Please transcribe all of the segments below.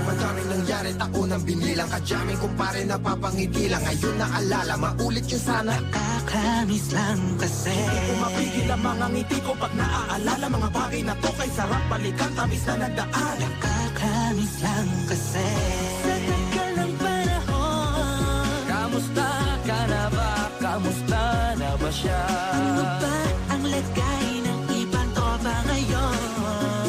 Madaming nangyari, taunang binilang, kadyaming kumpare napapangiti lang. Ngayon naalala, maulit yun sana. Nakakamiss lang kasi Hindi ko mapigil ang mga ngiti ko pag naaalala. Mga bagay na to kay sarap balikan, tamis na nagdaan. Nakakamiss lang kasi sa tagal ng panahon. Kamusta ka na ba? Kamusta na ba siya? Ano ba ang lagay ng ibang tropa ngayon?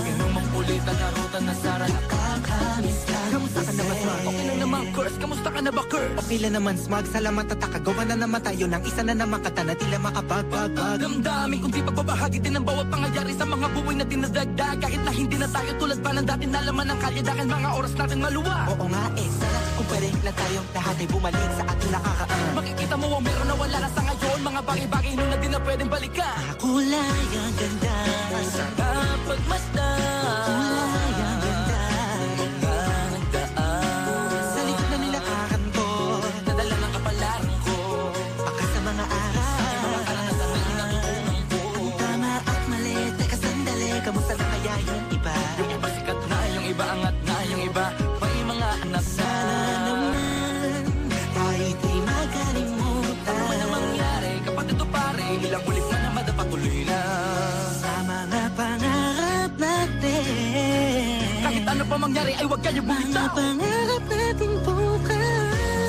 Inumang ulit ang karutan na Sara. Nakakamiss lang Kamusta ka na ba, Smug? Okay lang naman, Curse. Kamusta ka na ba, Curse? Okay lang naman, Smug. Salamat at akagawa na naman tayo ng isa na naman kata na tila makapagbagag. Damdamin kung di pagbabahagi din ang bawat pangyayari sa mga buhay na dinadagdag. Kahit na hindi na tayo tulad pa ng dati na laman ng kalye dahil mga oras natin maluwa. Oo nga sarap kung pwede na tayong lahat ay bumalik sa ating nakakaan. Makikita mo ang meron na wala na sa ngayon. Mga bagay-bagay nun na di na pwedeng balikan. kulay ang ganda. Masarap pagmasdan. Kulay ang ganda. Mga nagdaan Sa likod na nilakaran ko, nadala ng kapalaran ko. baka sa mga aral. Mga karanasan na inakunan ko. Ang tama at mali, teka sandali, Kamusta na kaya yung iba? Yung iba sikat na, yung iba angat na, yung iba may mga anak na. sana naman tayo'y di makalimutan. Ano man ang mangyari, kapag ito pare, ilang ulit na naman patuloy na. Sa mga pangarap natin, Kahit ano pa mangyari, ay huwag kayo mga bumitaw. pangarap natin bukas.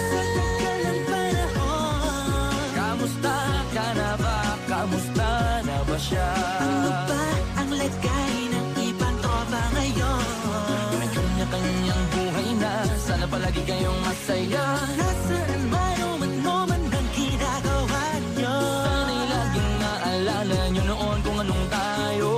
Sa tagal ng panahon, Kamusta ka na ba? Kamusta na ba siya? ano ba ang lagay ng ibang tropa ngayon? May kanya-kanyang buhay na, sana palagi kayong masaya. Nasaan man o man ang ginagawa nyo? Sana'y laging naalala nyo noon kung anong tayo.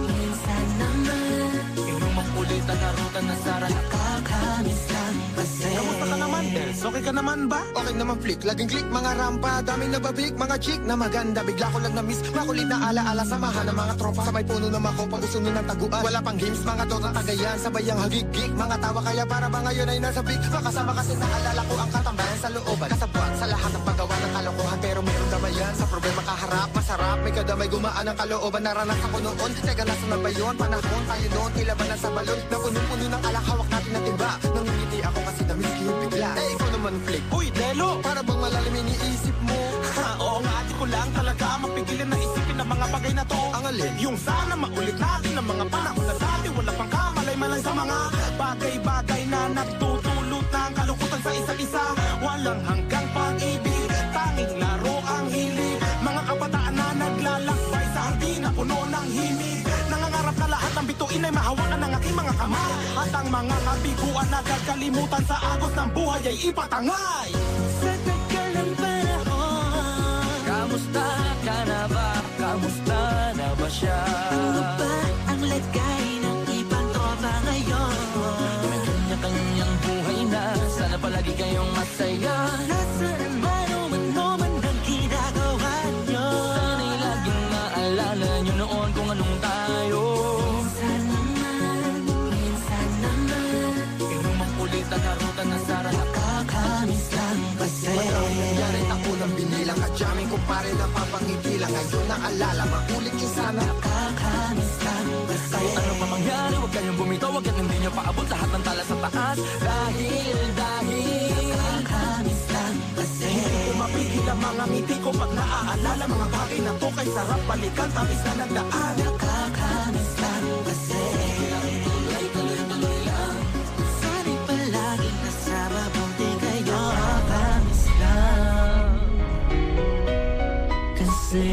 Minsan naman, Inumang ulit ang narutan na Sara. nakakamiss lang kasi. Kamusta ka naman, Tels? Okay ka naman ba? Okay naman flick, laging click, mga rampa, daming nababik, mga chick na maganda. Bigla ko lang na-miss, makulit na alaala, samahan ng mga tropa. Sa may puno na makopa, usunin ng taguan. Wala pang games, mga torang tagayan, sabayang hagig-gig. Mga tawa kaya para ba ngayon ay nasa big. Makasama kasi naalala ko ang katambayan sa looban. Kasabuan sa lahat ng paggawa ng kalokohan, pero meron damayan. Sa problema kaharap, masarap, may kadamay gumaan ang kalooban. Naranasan ko noon, teka nasa na ba yun? Panahon tayo noon, tila ba nasa balon? Na punong-puno ng alak, hawak natin na timba. Nangingiti ako kasi na-miss ko yung bigla. Eh, ikaw naman flick. Uy, Delo! Para bang malalim iniisip mo? Ha, oo nga, di ko lang talaga mapigilan na isipin ang mga bagay na to. Ang alin? Yung sana maulit natin ang mga panahon na dati. Wala pang kamalay-malay sa mga bagay-bagay na nagtutulot ng kalungkutan sa isa't isa. Walang hanggang pag-ibig, tanging laro ang hilig. Mga kabataan na naglalakbay sa hardin na puno ng himig. Nangangarap na lahat ng bituin ay mahawakan ng aking mga kamay. At ang mga kabiguan na kagalimutan sa agos ng buhay ay ipatangay. Sa tagal ng panahon, Kamusta ka na ba? Kamusta na ba siya? ano ba ang lagay ng ibang tropa ngayon? May kanya-kanyang buhay na, sana palagi kayong masaya. Nasaan man o man ang ginagawa nyo? Sana'y laging maalala nyo noon kung anong tayo. Minsan naman, Inumang ulit ang narutan na Sara. nakakamiss lang kasi. Madaming nangyari, taunang binilang, kadyaming kumpare napapangiti lang. Ngayon naalala, maulit yun sana. Nakakamiss lang kasi. Kahit ano pa mangyari, huwag kayong bumitaw. Huwag hindi nyo paabot lahat ng tala sa taas. Dahil Nakakamiss lang kasi. Kung mapigil ang mga ngiti ko pag naaalala mga bagay na to kay sarap balikan, tamis na nagdaan. Nakakamiss lang kasi. tuloy-tuloy lang. Sana'y palaging nasa mabuti kayo. Nakakamiss lang kasi.